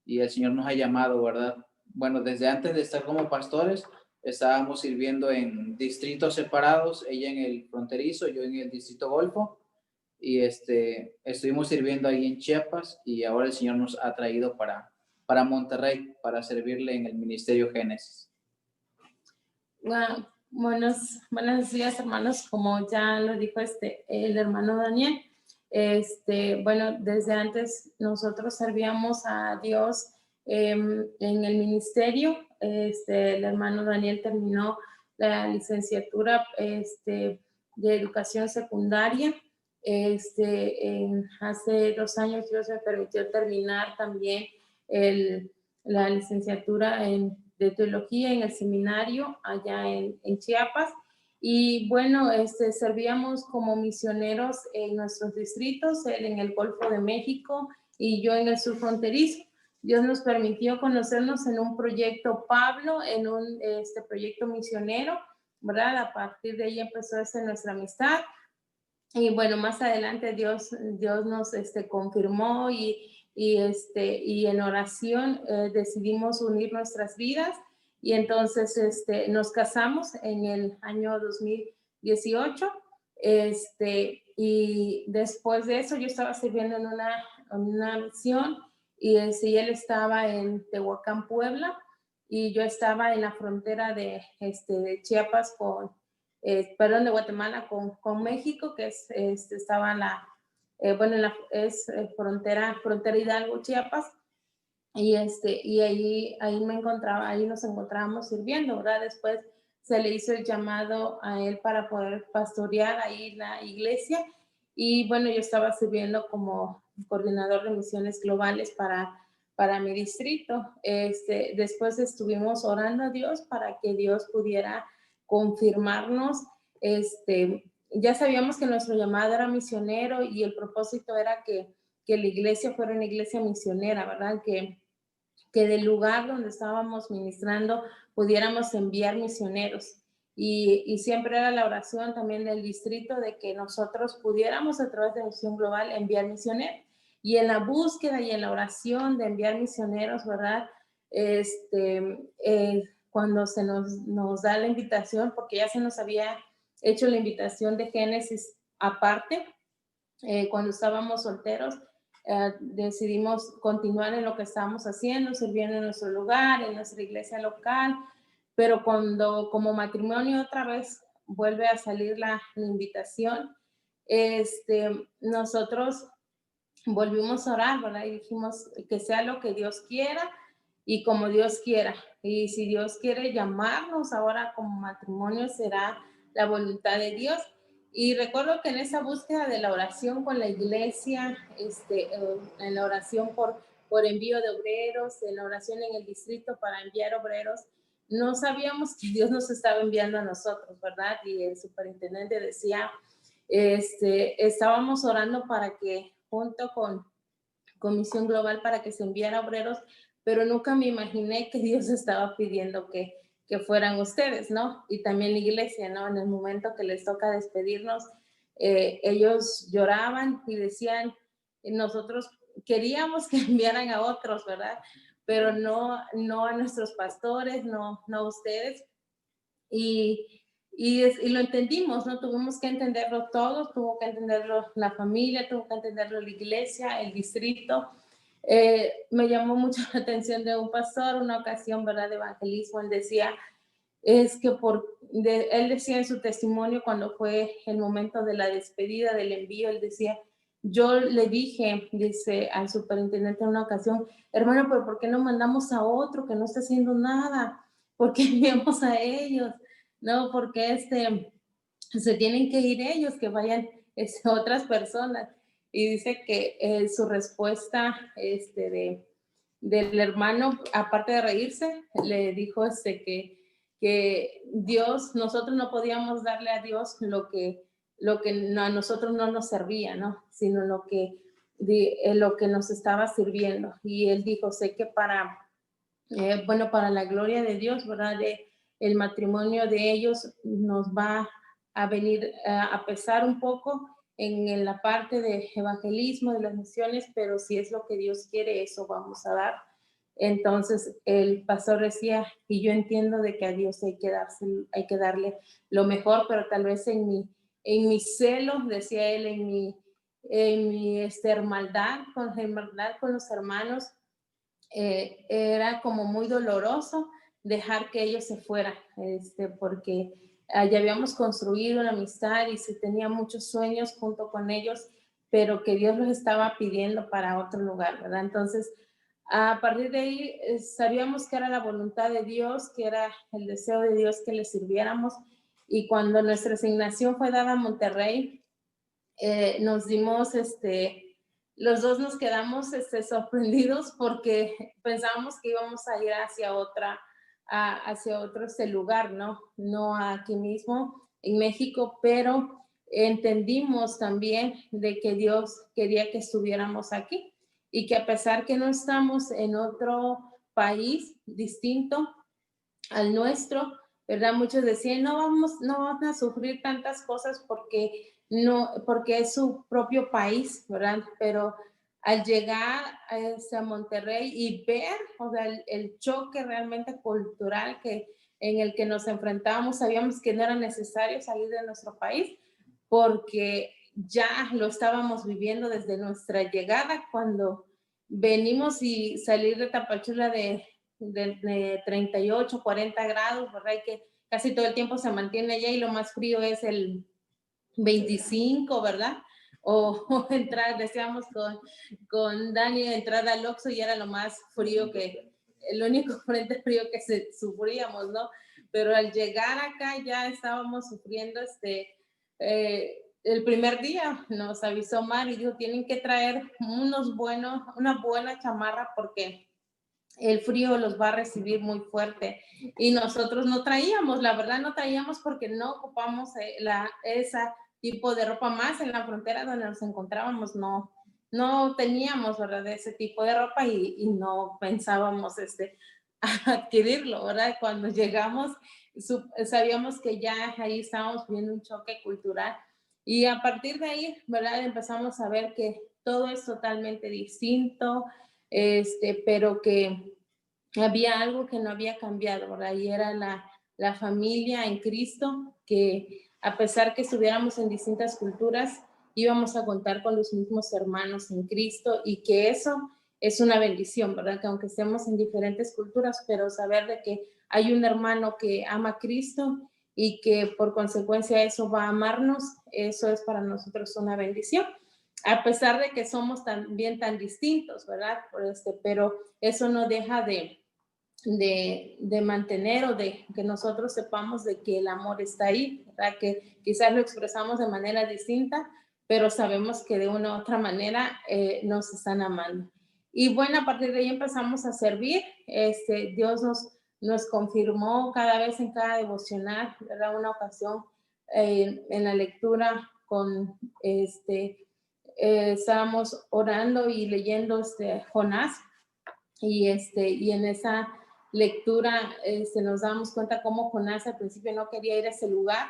y el Señor nos ha llamado, ¿verdad? Bueno, desde antes de estar como pastores, estábamos sirviendo en distritos separados, ella en el fronterizo, yo en el distrito Golfo, y estuvimos sirviendo ahí en Chiapas, y ahora el Señor nos ha traído para Monterrey, para servirle en el Ministerio Génesis. Buenos días, hermanos. Como ya lo dijo el hermano Daniel, bueno, desde antes nosotros servíamos a Dios en el ministerio. El hermano Daniel terminó la licenciatura de educación secundaria. Hace 2 años Dios me permitió terminar también la licenciatura de teología en el seminario allá en Chiapas. Y bueno, servíamos como misioneros en nuestros distritos, él en el Golfo de México y yo en el sur fronterizo. Dios nos permitió conocernos en un proyecto Pablo, en un proyecto misionero, ¿verdad? A partir de ahí empezó nuestra amistad. Y bueno, más adelante Dios nos confirmó y en oración decidimos unir nuestras vidas, y entonces nos casamos en el año 2018, y después de eso yo estaba sirviendo en una misión, y él estaba en Tehuacán, Puebla, y yo estaba en la frontera de Chiapas de Guatemala con México, que estaba en la frontera Hidalgo, Chiapas, y ahí nos encontrábamos sirviendo, ¿verdad? Después se le hizo el llamado a él para poder pastorear ahí la iglesia, y bueno, yo estaba sirviendo como coordinador de misiones globales para mi distrito. Después estuvimos orando a Dios para que Dios pudiera confirmarnos. Ya sabíamos que nuestro llamado era misionero, y el propósito era que la iglesia fuera una iglesia misionera, ¿verdad? Que del lugar donde estábamos ministrando pudiéramos enviar misioneros. Y siempre era la oración también del distrito de que nosotros pudiéramos a través de Misión Global enviar misioneros. Y en la búsqueda y en la oración de enviar misioneros, ¿verdad? Cuando se nos da la invitación, porque ya se nos había hecho la invitación de Génesis aparte, cuando estábamos solteros, decidimos continuar en lo que estábamos haciendo, sirviendo en nuestro lugar, en nuestra iglesia local, pero cuando como matrimonio otra vez vuelve a salir la invitación, nosotros volvimos a orar, ¿verdad? Y dijimos que sea lo que Dios quiera y como Dios quiera. Y si Dios quiere llamarnos ahora como matrimonio, será la voluntad de Dios. Y recuerdo que en esa búsqueda de la oración con la iglesia, en la oración por envío de obreros, en la oración en el distrito para enviar obreros, no sabíamos que Dios nos estaba enviando a nosotros, ¿verdad? Y el superintendente decía, estábamos orando para que junto con Misión Global para que se enviara obreros, pero nunca me imaginé que Dios estaba pidiendo que fueran ustedes, ¿no? Y también la iglesia, ¿no? En el momento que les toca despedirnos, ellos lloraban y decían, nosotros queríamos que enviaran a otros, ¿verdad? Pero no a nuestros pastores, no a ustedes. Y lo entendimos, ¿no? Tuvimos que entenderlo todos, tuvo que entenderlo la familia, tuvo que entenderlo la iglesia, el distrito. Me llamó mucho la atención de un pastor, una ocasión, ¿verdad?, de evangelismo. Él decía, él decía en su testimonio cuando fue el momento de la despedida, del envío, él decía, yo le dije, dice, al superintendente en una ocasión, hermano, pero ¿por qué no mandamos a otro que no está haciendo nada? ¿Por qué enviamos a ellos? No, porque se tienen que ir ellos, que vayan otras personas. Y dice que su respuesta del hermano, aparte de reírse, le dijo que Dios, nosotros no podíamos darle a Dios lo que a nosotros no nos servía, ¿no? Sino lo que nos estaba sirviendo. Y él dijo, sé que para la gloria de Dios, ¿verdad? El matrimonio de ellos nos va a venir a pesar un poco en la parte de evangelismo, de las misiones, pero si es lo que Dios quiere, eso vamos a dar. Entonces el pastor decía, y yo entiendo de que a Dios hay que darle lo mejor, pero tal vez en mi celo, decía él, en mi hermandad con los hermanos, era como muy doloroso dejar que ellos se fueran, porque ya habíamos construido una amistad y se tenía muchos sueños junto con ellos, pero que Dios los estaba pidiendo para otro lugar, ¿verdad? Entonces, a partir de ahí, sabíamos que era la voluntad de Dios, que era el deseo de Dios que le sirviéramos. Y cuando nuestra asignación fue dada a Monterrey, nos dimos, los dos nos quedamos sorprendidos porque pensábamos que íbamos a ir hacia otro lugar, ¿no? No aquí mismo en México, pero entendimos también de que Dios quería que estuviéramos aquí y que a pesar que no estamos en otro país distinto al nuestro, ¿verdad? Muchos decían, no van a sufrir tantas cosas porque es su propio país, ¿verdad? Pero al llegar a Monterrey y ver, o sea, el choque realmente cultural en el que nos enfrentábamos, sabíamos que no era necesario salir de nuestro país porque ya lo estábamos viviendo desde nuestra llegada cuando venimos y salir de Tapachula de 38, 40 grados, ¿verdad? Y que casi todo el tiempo se mantiene allá y lo más frío es el 25, ¿verdad? O entrar, decíamos con Dani, entrar al Oxxo y era lo más frío el único frente frío que sufríamos, ¿no? Pero al llegar acá ya estábamos sufriendo el primer día nos avisó Mar y dijo, tienen que traer una buena chamarra porque el frío los va a recibir muy fuerte. Y nosotros no traíamos, la verdad no traíamos porque no ocupamos esa tipo de ropa más en la frontera donde nos encontrábamos, no teníamos, ¿verdad? Ese tipo de ropa y no pensábamos adquirirlo, ¿verdad? Cuando llegamos sabíamos que ya ahí estábamos viendo un choque cultural y a partir de ahí, ¿verdad? Empezamos a ver que todo es totalmente distinto, pero que había algo que no había cambiado, ¿verdad? Y era la familia en Cristo, que a pesar que estuviéramos en distintas culturas, íbamos a contar con los mismos hermanos en Cristo y que eso es una bendición, ¿verdad? Que aunque estemos en diferentes culturas, pero saber de que hay un hermano que ama a Cristo y que por consecuencia eso va a amarnos, eso es para nosotros una bendición. A pesar de que somos también tan distintos, ¿verdad? Pero eso no deja de mantener o de que nosotros sepamos de que el amor está ahí, ¿verdad? Que quizás lo expresamos de manera distinta, pero sabemos que de una u otra manera nos están amando. Y bueno, a partir de ahí empezamos a servir. Dios nos confirmó cada vez en cada devocional, ¿verdad? Una ocasión en la lectura estábamos orando y leyendo Jonás y en esa lectura nos damos cuenta cómo Jonás al principio no quería ir a ese lugar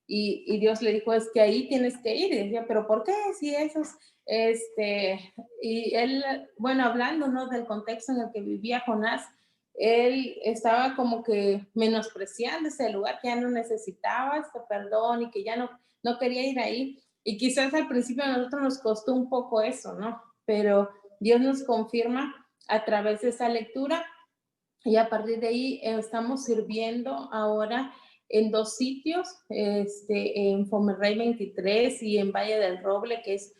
y Dios le dijo, es que ahí tienes que ir. Y decía, ¿pero por qué? Si eso es, y él, bueno, hablando, ¿no? Del contexto en el que vivía Jonás, él estaba como que menospreciando ese lugar, que ya no necesitaba este perdón y que ya no quería ir ahí. Y quizás al principio a nosotros nos costó un poco eso, ¿no? Pero Dios nos confirma a través de esa lectura y a partir de ahí estamos sirviendo ahora en 2 sitios, en Fomerrey 23 y en Valle del Roble, que es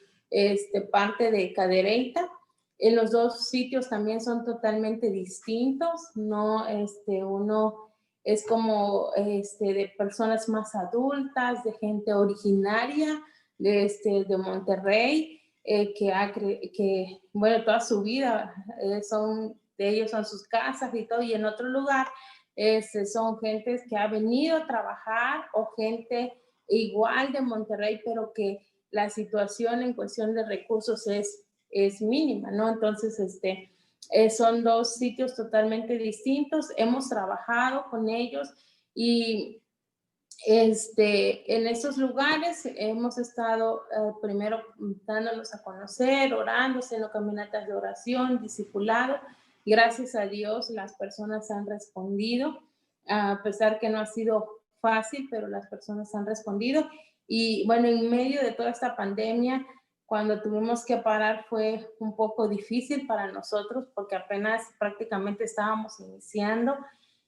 parte de Cadereyta. En los 2 sitios también son totalmente distintos, ¿no? Uno es como de personas más adultas, de gente originaria de Monterrey, que, bueno, toda su vida de ellos son sus casas y todo, y en otro lugar son gentes que ha venido a trabajar o gente igual de Monterrey, pero que la situación en cuestión de recursos es mínima, ¿no? Entonces, son 2 sitios totalmente distintos. Hemos trabajado con ellos y en esos lugares hemos estado primero dándonos a conocer, orando, haciendo caminatas de oración, discipulado, Gracias a Dios, las personas han respondido, a pesar que no ha sido fácil, pero las personas han respondido. Y bueno, en medio de toda esta pandemia, cuando tuvimos que parar fue un poco difícil para nosotros porque apenas prácticamente estábamos iniciando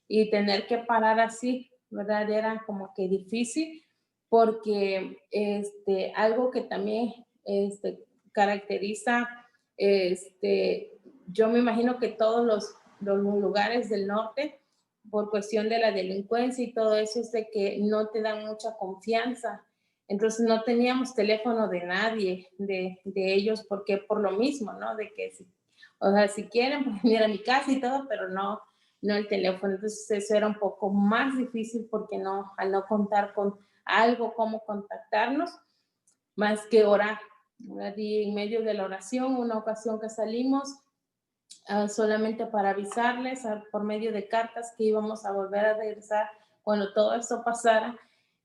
y tener que parar así, ¿verdad? Era como que difícil porque algo que también caracteriza, yo me imagino que todos los lugares del norte, por cuestión de la delincuencia y todo eso, es de que no te dan mucha confianza. Entonces no teníamos teléfono de nadie, de ellos, porque por lo mismo, ¿no? De que o sea, si quieren pueden venir a mi casa y todo, pero no el teléfono. Entonces eso era un poco más difícil porque al no contar con algo como contactarnos, más que orar. Y en medio de la oración, una ocasión que salimos, solamente para avisarles por medio de cartas que íbamos a volver a regresar cuando todo esto pasara.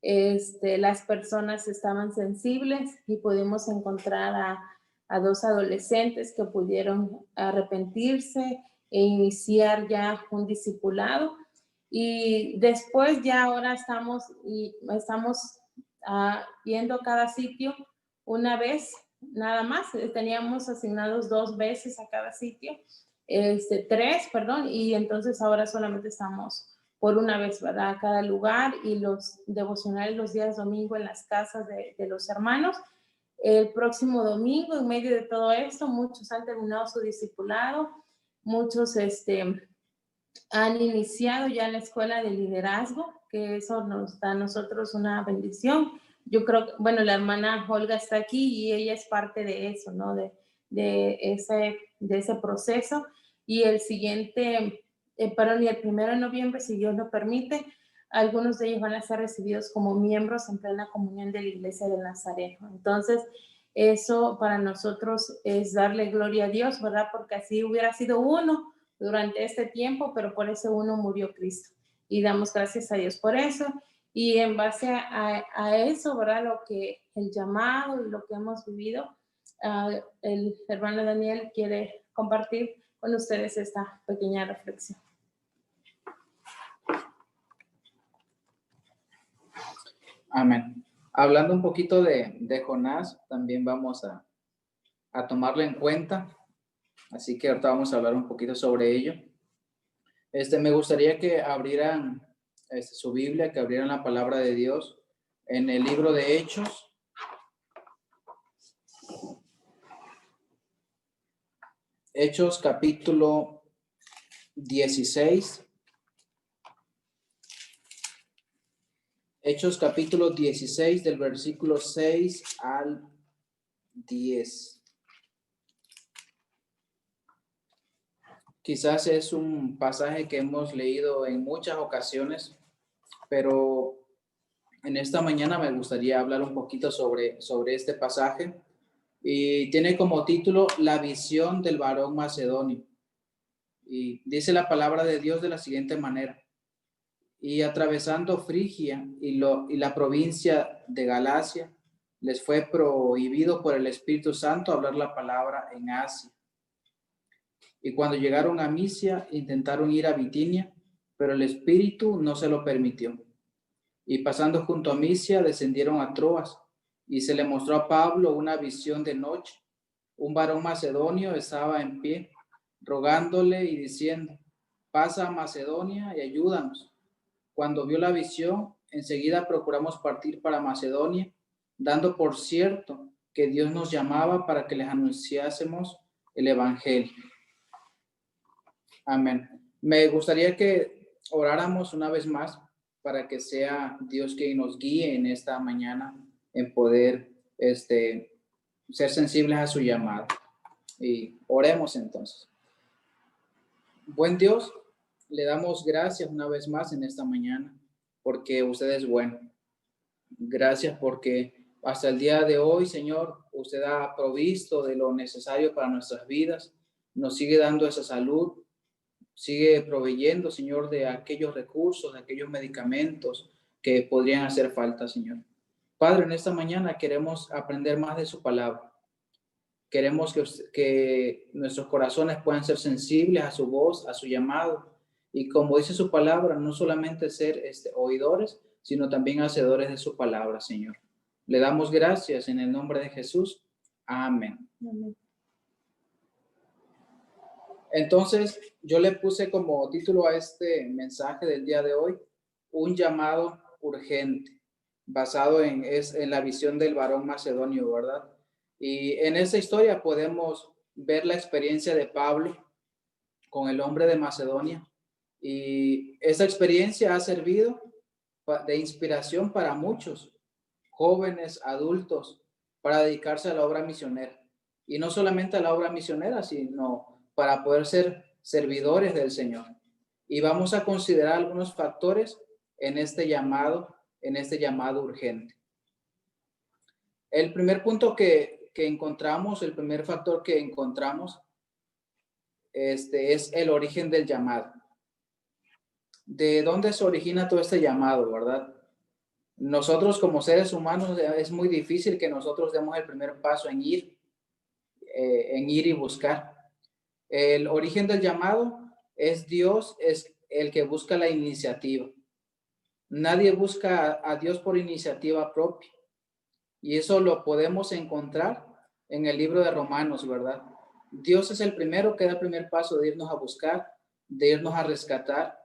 Las personas estaban sensibles y pudimos encontrar a 2 adolescentes que pudieron arrepentirse e iniciar ya un discipulado. Y después ya ahora estamos yendo a cada sitio una vez, nada más. Teníamos asignados 2 veces a cada sitio, 3, perdón, y entonces ahora solamente estamos por una vez, ¿verdad? A cada lugar, y los devocionales los días domingo en las casas de los hermanos. El próximo domingo, en medio de todo esto, muchos han terminado su discipulado, muchos han iniciado ya la escuela de liderazgo, que eso nos da a nosotros una bendición. Yo creo que, bueno, la hermana Olga está aquí y ella es parte de eso, ¿no? De ese proceso. Y el siguiente, perdón, y el 1 de noviembre, si Dios lo permite, algunos de ellos van a ser recibidos como miembros en plena comunión de la Iglesia del Nazareno. Entonces, eso para nosotros es darle gloria a Dios, ¿verdad? Porque así hubiera sido uno durante este tiempo, pero por ese uno murió Cristo. Y damos gracias a Dios por eso. Y en base a eso, ¿verdad? Lo que el llamado y lo que hemos vivido, el hermano Daniel quiere compartir con ustedes esta pequeña reflexión. Amén. Hablando un poquito de Jonás, también vamos a tomarlo en cuenta. Así que ahorita vamos a hablar un poquito sobre ello. Me gustaría que abrieran su Biblia, que abrieran la palabra de Dios en el libro de Hechos. Hechos capítulo 16. Hechos capítulo 16 del versículo 6 al 10. Quizás es un pasaje que hemos leído en muchas ocasiones, pero en esta mañana me gustaría hablar un poquito sobre este pasaje, y tiene como título La visión del varón macedonio. Y dice la palabra de Dios de la siguiente manera: y atravesando Frigia y la provincia de Galacia, les fue prohibido por el Espíritu Santo hablar la palabra en Asia. Y cuando llegaron a Misia, intentaron ir a Bitinia, pero el Espíritu no se lo permitió. Y pasando junto a Misia, descendieron a Troas, y se le mostró a Pablo una visión de noche. Un varón macedonio estaba en pie, rogándole y diciendo: pasa a Macedonia y ayúdanos. Cuando vio la visión, enseguida procuramos partir para Macedonia, dando por cierto que Dios nos llamaba para que les anunciásemos el Evangelio. Amén. Me gustaría que oráramos una vez más para que sea Dios quien nos guíe en esta mañana en poder ser sensibles a su llamado. Y oremos entonces. Buen Dios, le damos gracias una vez más en esta mañana porque usted es bueno. Gracias porque hasta el día de hoy, Señor, usted ha provisto de lo necesario para nuestras vidas, nos sigue dando esa salud, sigue proveyendo, Señor, de aquellos recursos, de aquellos medicamentos que podrían hacer falta, Señor. Padre, en esta mañana queremos aprender más de su palabra. Queremos que nuestros corazones puedan ser sensibles a su voz, a su llamado. Y como dice su palabra, no solamente ser oidores, sino también hacedores de su palabra, Señor. Le damos gracias en el nombre de Jesús. Amén. Amén. Entonces, yo le puse como título a este mensaje del día de hoy, un llamado urgente, basado en la visión del varón macedonio, ¿verdad? Y en esa historia podemos ver la experiencia de Pablo con el hombre de Macedonia. Y esa experiencia ha servido de inspiración para muchos jóvenes, adultos, para dedicarse a la obra misionera. Y no solamente a la obra misionera, sino para poder ser servidores del Señor. Y vamos a considerar algunos factores en este llamado urgente. El primer punto que encontramos, el primer factor que encontramos, es el origen del llamado. ¿De dónde se origina todo este llamado, verdad? Nosotros como seres humanos es muy difícil que nosotros demos el primer paso en ir y buscar. El origen del llamado es Dios, es el que busca la iniciativa. Nadie busca a Dios por iniciativa propia. Y eso lo podemos encontrar en el libro de Romanos, ¿verdad? Dios es el primero que da el primer paso de irnos a buscar, de irnos a rescatar.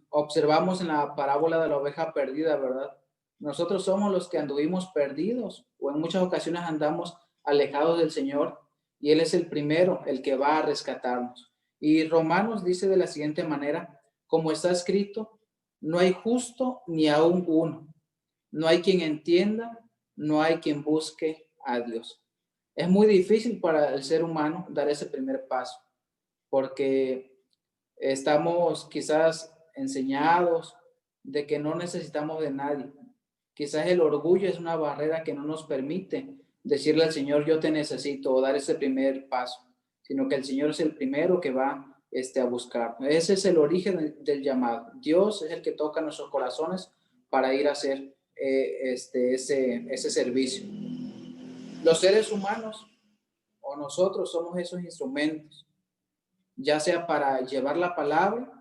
Observamos en la parábola de la oveja perdida, ¿verdad? Nosotros somos los que anduvimos perdidos o en muchas ocasiones andamos alejados del Señor y Él es el primero, el que va a rescatarnos. Y Romanos dice de la siguiente manera, como está escrito, no hay justo ni aún uno, no hay quien entienda, no hay quien busque a Dios. Es muy difícil para el ser humano dar ese primer paso porque estamos quizás enseñados de que no necesitamos de nadie. Quizás el orgullo es una barrera que no nos permite decirle al Señor, yo te necesito, o dar ese primer paso, sino que el Señor es el primero que va a buscar. Ese es el origen del llamado. Dios es el que toca nuestros corazones para ir a hacer ese servicio. Los seres humanos o nosotros somos esos instrumentos, ya sea para llevar la palabra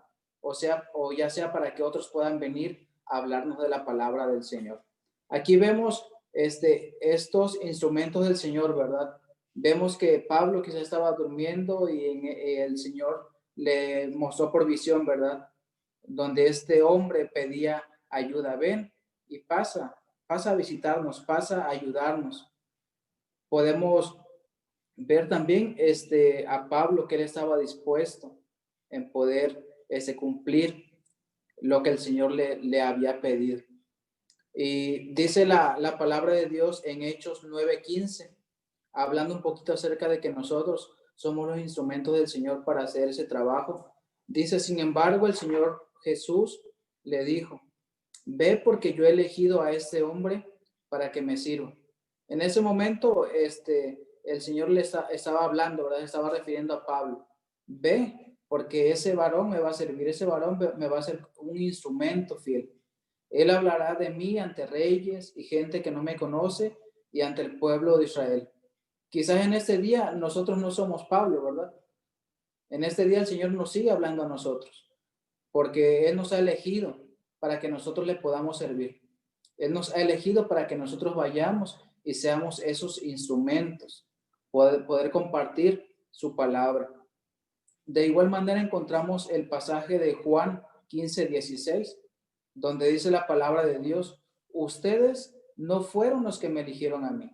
o ya sea para que otros puedan venir a hablarnos de la palabra del Señor. Aquí vemos estos instrumentos del Señor, ¿verdad? Vemos que Pablo quizás estaba durmiendo y el Señor le mostró por visión, ¿verdad? Donde este hombre pedía ayuda. Ven y pasa a visitarnos, pasa a ayudarnos. Podemos ver también a Pablo que él estaba dispuesto en poder cumplir lo que el Señor le había pedido. Y dice la palabra de Dios en Hechos 9:15, hablando un poquito acerca de que nosotros somos los instrumentos del Señor para hacer ese trabajo. Dice, sin embargo, el Señor Jesús le dijo, ve porque yo he elegido a este hombre para que me sirva. En ese momento, el Señor le estaba hablando, ¿verdad? Estaba refiriendo a Pablo. Ve, porque ese varón me va a servir, ese varón me va a ser un instrumento fiel. Él hablará de mí ante reyes y gente que no me conoce y ante el pueblo de Israel. Quizás en este día nosotros no somos Pablo, ¿verdad? En este día el Señor nos sigue hablando a nosotros, porque Él nos ha elegido para que nosotros le podamos servir. Él nos ha elegido para que nosotros vayamos y seamos esos instrumentos, poder compartir su palabra. De igual manera encontramos el pasaje de Juan 15:16, donde dice la palabra de Dios, ustedes no fueron los que me eligieron a mí.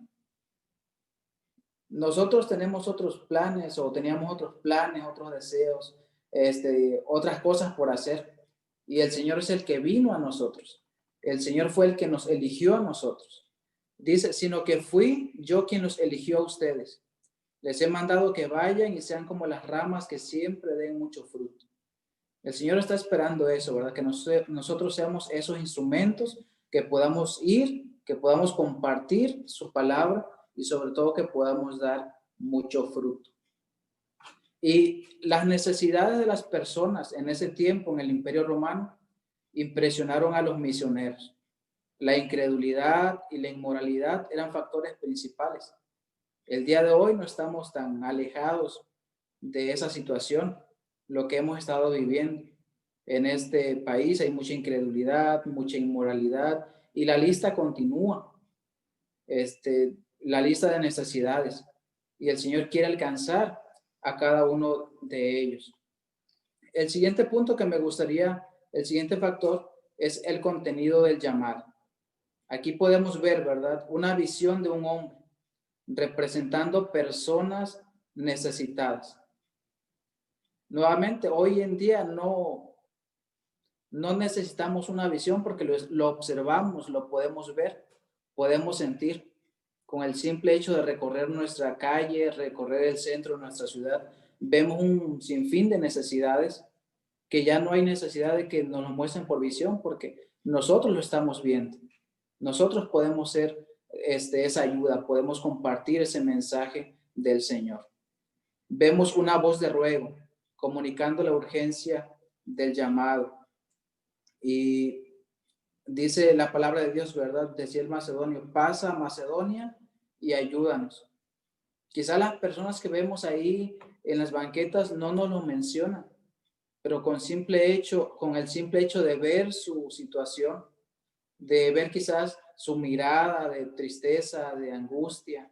Nosotros tenemos otros planes o teníamos otros planes, otros deseos, otras cosas por hacer. Y el Señor es el que vino a nosotros. El Señor fue el que nos eligió a nosotros. Dice, sino que fui yo quien los eligió a ustedes. Les he mandado que vayan y sean como las ramas que siempre den mucho fruto. El Señor está esperando eso, ¿verdad? Que nosotros seamos esos instrumentos, que podamos ir, que podamos compartir su palabra y sobre todo que podamos dar mucho fruto. Y las necesidades de las personas en ese tiempo en el Imperio Romano impresionaron a los misioneros. La incredulidad y la inmoralidad eran factores principales. El día de hoy no estamos tan alejados de esa situación, lo que hemos estado viviendo. En este país hay mucha incredulidad, mucha inmoralidad y la lista continúa, la lista de necesidades. Y el Señor quiere alcanzar a cada uno de ellos. El siguiente punto que me gustaría, el siguiente factor es el contenido del llamado. Aquí podemos ver, ¿verdad? Una visión de un hombre representando personas necesitadas. Nuevamente, hoy en día no necesitamos una visión porque lo observamos, lo podemos ver, podemos sentir. Con el simple hecho de recorrer nuestra calle, recorrer el centro de nuestra ciudad, vemos un sinfín de necesidades que ya no hay necesidad de que nos lo muestren por visión porque nosotros lo estamos viendo. Nosotros podemos ser esa ayuda, podemos compartir ese mensaje del Señor. Vemos una voz de ruego comunicando la urgencia del llamado. Y dice la palabra de Dios, ¿verdad? Decía el macedonio, pasa a Macedonia y ayúdanos. Quizá las personas que vemos ahí en las banquetas no nos lo mencionan, pero con el simple hecho de ver su situación, de ver quizás su mirada de tristeza, de angustia,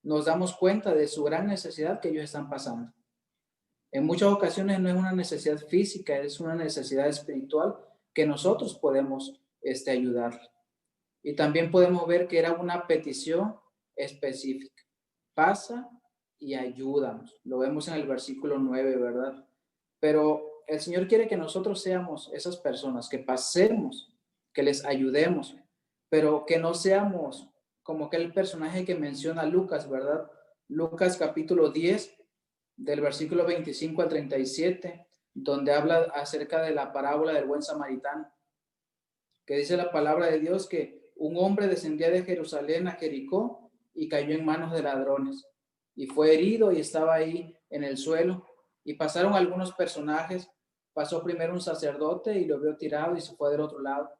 nos damos cuenta de su gran necesidad que ellos están pasando. En muchas ocasiones no es una necesidad física, es una necesidad espiritual que nosotros podemos ayudar. Y también podemos ver que era una petición específica. Pasa y ayúdanos. Lo vemos en el versículo 9, ¿verdad? Pero el Señor quiere que nosotros seamos esas personas, que pasemos, que les ayudemos, pero que no seamos como aquel personaje que menciona Lucas, ¿verdad? Lucas capítulo 10, del versículo 25 al 37, donde habla acerca de la parábola del buen samaritano, que dice la palabra de Dios que un hombre descendía de Jerusalén a Jericó y cayó en manos de ladrones y fue herido y estaba ahí en el suelo, y pasaron algunos personajes. Pasó primero un sacerdote y lo vio tirado y se fue del otro lado,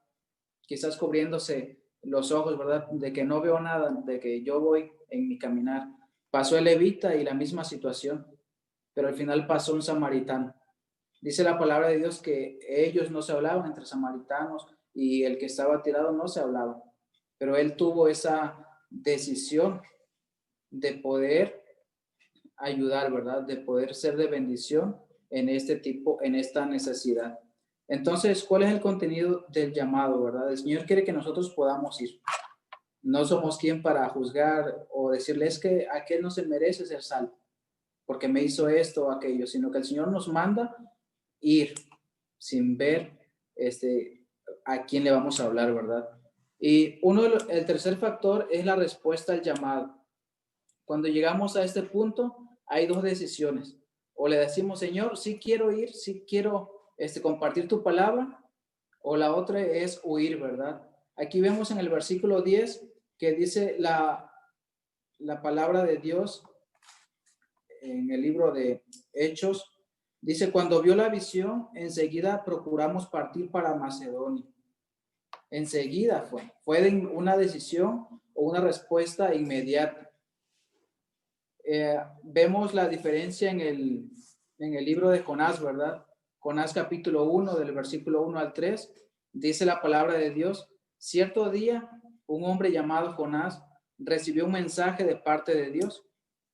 quizás cubriéndose los ojos, ¿verdad? De que no veo nada, de que yo voy en mi caminar. Pasó el levita y la misma situación, pero al final pasó un samaritano. Dice la palabra de Dios que ellos no se hablaban entre samaritanos y el que estaba tirado no se hablaba, pero él tuvo esa decisión de poder ayudar, ¿verdad? De poder ser de bendición en en esta necesidad. Entonces, ¿cuál es el contenido del llamado, verdad? El Señor quiere que nosotros podamos ir. No somos quien para juzgar o decirle es que aquel no se merece ser salvo porque me hizo esto o aquello, sino que el Señor nos manda ir sin ver a quién le vamos a hablar, ¿verdad? Y el tercer factor es la respuesta al llamado. Cuando llegamos a este punto, hay dos decisiones. O le decimos, Señor, sí quiero ir, sí quiero compartir tu palabra, o la otra es huir, ¿verdad? Aquí vemos en el versículo 10 que dice la palabra de Dios en el libro de Hechos. Dice, cuando vio la visión, enseguida procuramos partir para Macedonia. Enseguida fue una decisión o una respuesta inmediata. Vemos la diferencia en el libro de Jonás, ¿verdad? Jonás capítulo 1, del versículo 1 al 3, dice la palabra de Dios, cierto día un hombre llamado Jonás recibió un mensaje de parte de Dios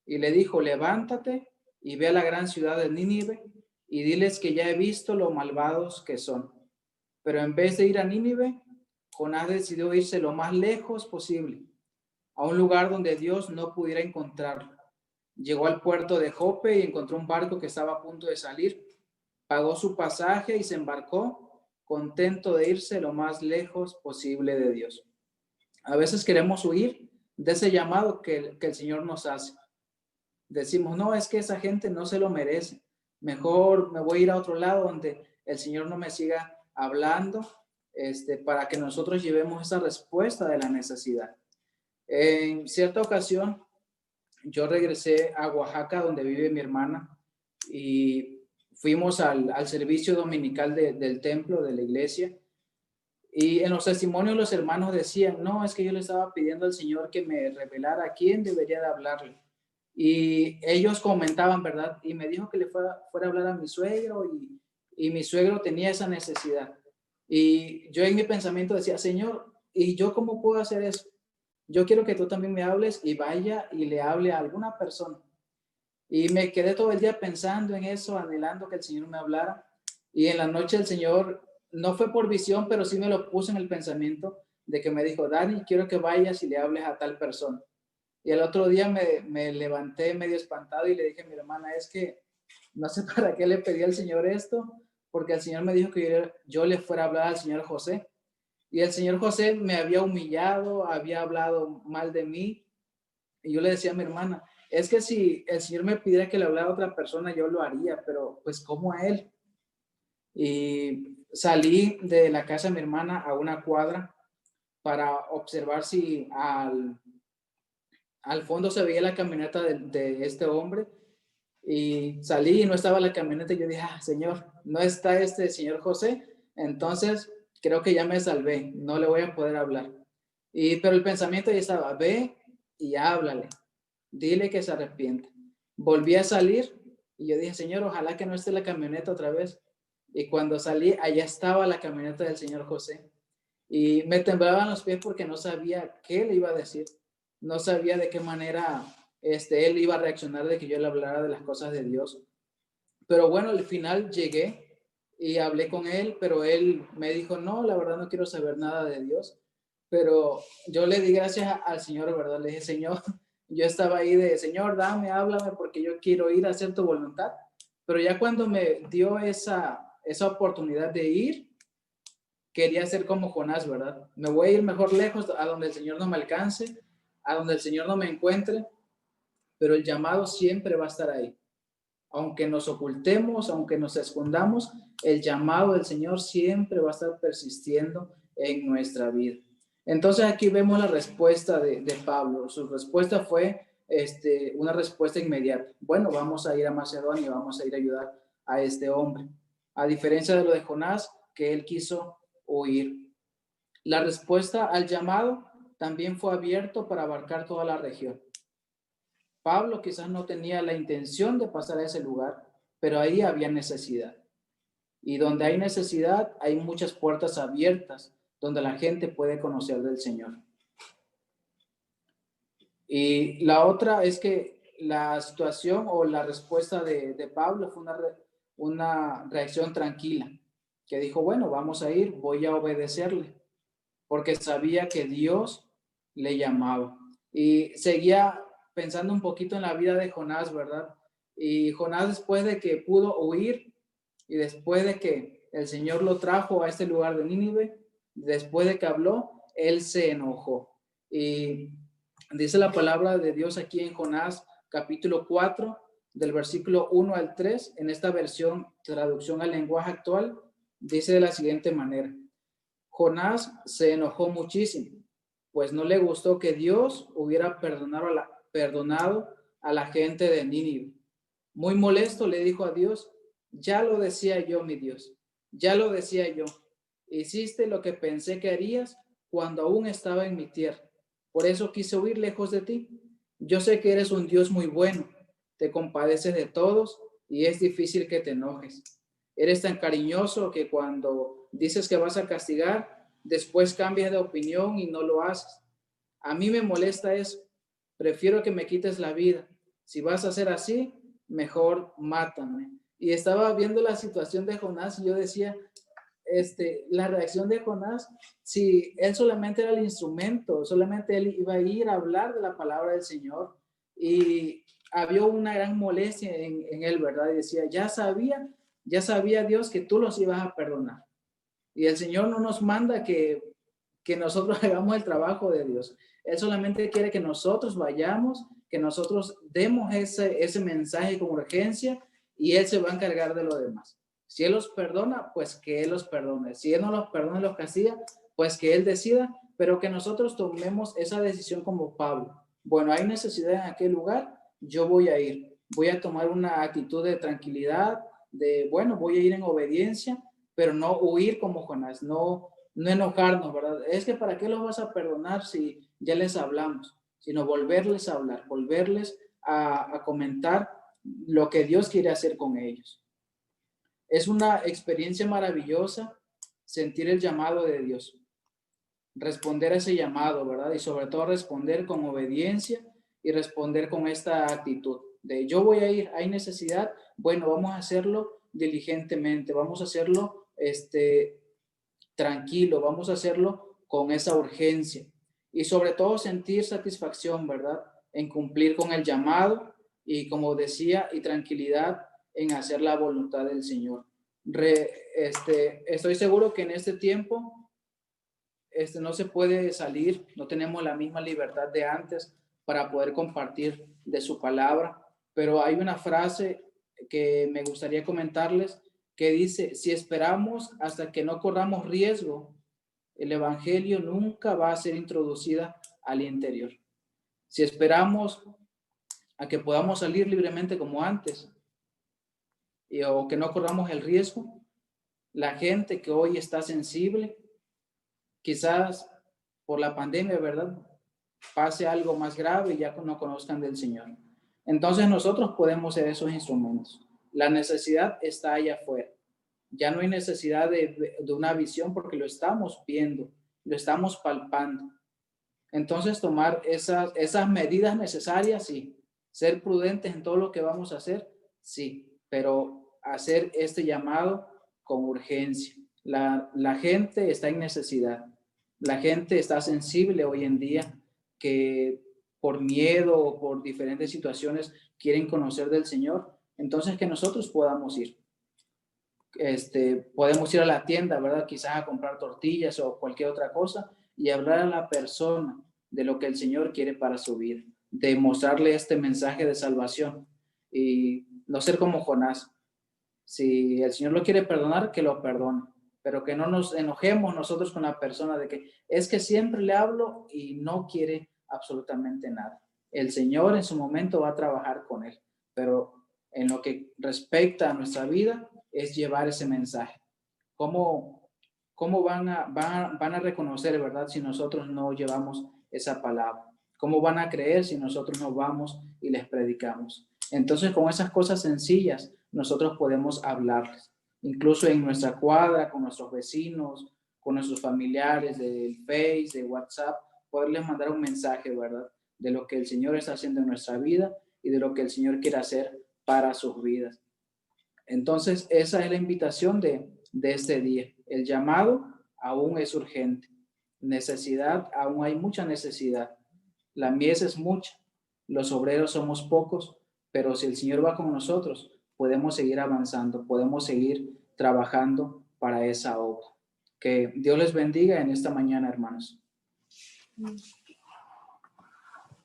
y le dijo, levántate y ve a la gran ciudad de Nínive y diles que ya he visto lo malvados que son. Pero en vez de ir a Nínive, Jonás decidió irse lo más lejos posible, a un lugar donde Dios no pudiera encontrarlo. Llegó al puerto de Jope y encontró un barco que estaba a punto de salir. Pagó su pasaje y se embarcó, contento de irse lo más lejos posible de Dios. A veces queremos huir de ese llamado que el Señor nos hace. Decimos, no, es que esa gente no se lo merece. Mejor me voy a ir a otro lado donde el Señor no me siga hablando, para que nosotros llevemos esa respuesta de la necesidad. En cierta ocasión, yo regresé a Oaxaca, donde vive mi hermana, y fuimos al servicio dominical del templo, de la iglesia. Y en los testimonios los hermanos decían, no, es que yo le estaba pidiendo al Señor que me revelara a quién debería de hablarle. Y ellos comentaban, ¿verdad? Y me dijo que le fuera a hablar a mi suegro y mi suegro tenía esa necesidad. Y yo en mi pensamiento decía, Señor, ¿y yo cómo puedo hacer eso? Yo quiero que tú también me hables y vaya y le hable a alguna persona. Y me quedé todo el día pensando en eso, anhelando que el Señor me hablara. Y en la noche el Señor, no fue por visión, pero sí me lo puso en el pensamiento de que me dijo, Dani, quiero que vayas y le hables a tal persona. Y el otro día me levanté medio espantado y le dije a mi hermana, es que no sé para qué le pedí al Señor esto, porque el Señor me dijo que yo le fuera a hablar al Señor José. Y el Señor José me había humillado, había hablado mal de mí. Y yo le decía a mi hermana, es que si el Señor me pidiera que le hablara a otra persona, yo lo haría, pero pues ¿cómo a él? Y salí de la casa de mi hermana a una cuadra para observar si al fondo se veía la camioneta de este hombre. Y salí y no estaba la camioneta. Y yo dije, Señor, no está este señor José, entonces creo que ya me salvé, no le voy a poder hablar. Pero el pensamiento ya estaba, ve y háblale, dile que se arrepiente. Volví a salir y yo dije, Señor, ojalá que no esté la camioneta otra vez. Y cuando salí, allá estaba la camioneta del señor José. Y me temblaban los pies porque no sabía qué le iba a decir. No sabía de qué manera él iba a reaccionar de que yo le hablara de las cosas de Dios. Pero bueno, al final llegué y hablé con él, pero él me dijo, no, la verdad no quiero saber nada de Dios. Pero yo le di gracias al Señor, ¿verdad? Le dije, Señor, yo estaba ahí de, Señor, dame, háblame porque yo quiero ir a hacer tu voluntad. Pero ya cuando me dio esa oportunidad de ir, quería ser como Jonás, ¿verdad? Me voy a ir mejor lejos, a donde el Señor no me alcance, a donde el Señor no me encuentre, pero el llamado siempre va a estar ahí. Aunque nos ocultemos, aunque nos escondamos, el llamado del Señor siempre va a estar persistiendo en nuestra vida. Entonces aquí vemos la respuesta de Pablo. Su respuesta fue una respuesta inmediata. Bueno, vamos a ir a Macedonia, vamos a ir a ayudar a este hombre. A diferencia de lo de Jonás, que él quiso huir. La respuesta al llamado también fue abierto para abarcar toda la región. Pablo quizás no tenía la intención de pasar a ese lugar, pero ahí había necesidad. Y donde hay necesidad, hay muchas puertas abiertas donde la gente puede conocer del Señor. Y la otra es que la situación o la respuesta de Pablo fue una reacción tranquila, que dijo, bueno, vamos a ir, voy a obedecerle, porque sabía que Dios le llamaba. Y seguía pensando un poquito en la vida de Jonás, ¿verdad? Y Jonás, después de que pudo huir y después de que el Señor lo trajo a este lugar de Nínive, después de que habló, él se enojó. Y dice la palabra de Dios aquí en Jonás, capítulo 4, del versículo 1 al 3, en esta versión, traducción al lenguaje actual, dice de la siguiente manera. Jonás se enojó muchísimo, pues no le gustó que Dios hubiera perdonado a la gente de Nínive. Muy molesto le dijo a Dios, ya lo decía yo, mi Dios, ya lo decía yo. Hiciste lo que pensé que harías cuando aún estaba en mi tierra. Por eso quise huir lejos de ti. Yo sé que eres un Dios muy bueno, te compadeces de todos y es difícil que te enojes. Eres tan cariñoso que cuando dices que vas a castigar, después cambias de opinión y no lo haces. A mí me molesta eso. Prefiero que me quites la vida. Si vas a hacer así, mejor mátame. Y estaba viendo la situación de Jonás y yo decía, la reacción de Jonás, si él solamente era el instrumento, solamente él iba a ir a hablar de la palabra del Señor y había una gran molestia en él, ¿verdad? Y decía, ya sabía Dios que tú los ibas a perdonar. Y el Señor no nos manda que nosotros hagamos el trabajo de Dios. Él solamente quiere que nosotros vayamos, que nosotros demos ese mensaje con urgencia y Él se va a encargar de lo demás. Si Él los perdona, pues que Él los perdone. Si Él no los perdona y los castiga, pues que Él decida, pero que nosotros tomemos esa decisión como Pablo. Bueno, hay necesidad en aquel lugar, yo voy a ir. Voy a tomar una actitud de tranquilidad, bueno, voy a ir en obediencia, pero no huir como Jonás, no enojarnos, ¿verdad? Es que ¿para qué los vas a perdonar si ya les hablamos? Sino volverles a hablar, volverles a comentar lo que Dios quiere hacer con ellos. Es una experiencia maravillosa sentir el llamado de Dios, responder a ese llamado, ¿verdad? Y sobre todo responder con obediencia y responder con esta actitud de yo voy a ir, hay necesidad, bueno, vamos a hacerlo diligentemente, vamos a hacerlo tranquilo, vamos a hacerlo con esa urgencia y sobre todo sentir satisfacción, ¿verdad? En cumplir con el llamado y como decía, y tranquilidad en hacer la voluntad del Señor. Estoy seguro que en este tiempo no se puede salir, no tenemos la misma libertad de antes para poder compartir de su palabra, pero hay una frase que me gustaría comentarles que dice, si esperamos hasta que no corramos riesgo, el evangelio nunca va a ser introducida al interior. Si esperamos a que podamos salir libremente como antes, o que no corramos el riesgo, la gente que hoy está sensible, quizás por la pandemia, ¿verdad? Pase algo más grave y ya no conozcan del Señor. Entonces nosotros podemos ser esos instrumentos. La necesidad está allá afuera. Ya no hay necesidad de una visión porque lo estamos viendo, lo estamos palpando. Entonces tomar esas medidas necesarias, sí. Ser prudentes en todo lo que vamos a hacer, sí. Pero hacer este llamado con urgencia. La gente está en necesidad. La gente está sensible hoy en día que por miedo o por diferentes situaciones quieren conocer del Señor. Entonces que nosotros podamos ir. Podemos ir a la tienda, ¿verdad? Quizás a comprar tortillas o cualquier otra cosa y hablar a la persona de lo que el Señor quiere para su vida, de mostrarle este mensaje de salvación y no ser como Jonás. Si el Señor lo quiere perdonar, que lo perdone, pero que no nos enojemos nosotros con la persona de que es que siempre le hablo y no quiere absolutamente nada. El Señor en su momento va a trabajar con él, pero en lo que respecta a nuestra vida es llevar ese mensaje. ¿Cómo van a reconocer, verdad, si nosotros no llevamos esa palabra? ¿Cómo van a creer si nosotros no vamos y les predicamos? Entonces, con esas cosas sencillas, nosotros podemos hablarles, incluso en nuestra cuadra, con nuestros vecinos, con nuestros familiares del Face, de WhatsApp, poderles mandar un mensaje, ¿verdad? De lo que el Señor está haciendo en nuestra vida y de lo que el Señor quiere hacer para sus vidas. Entonces, esa es la invitación de este día. El llamado aún es urgente. Necesidad, aún hay mucha necesidad. La mies es mucha, los obreros somos pocos, pero si el Señor va con nosotros, podemos seguir avanzando, podemos seguir trabajando para esa obra. Que Dios les bendiga en esta mañana, hermanos.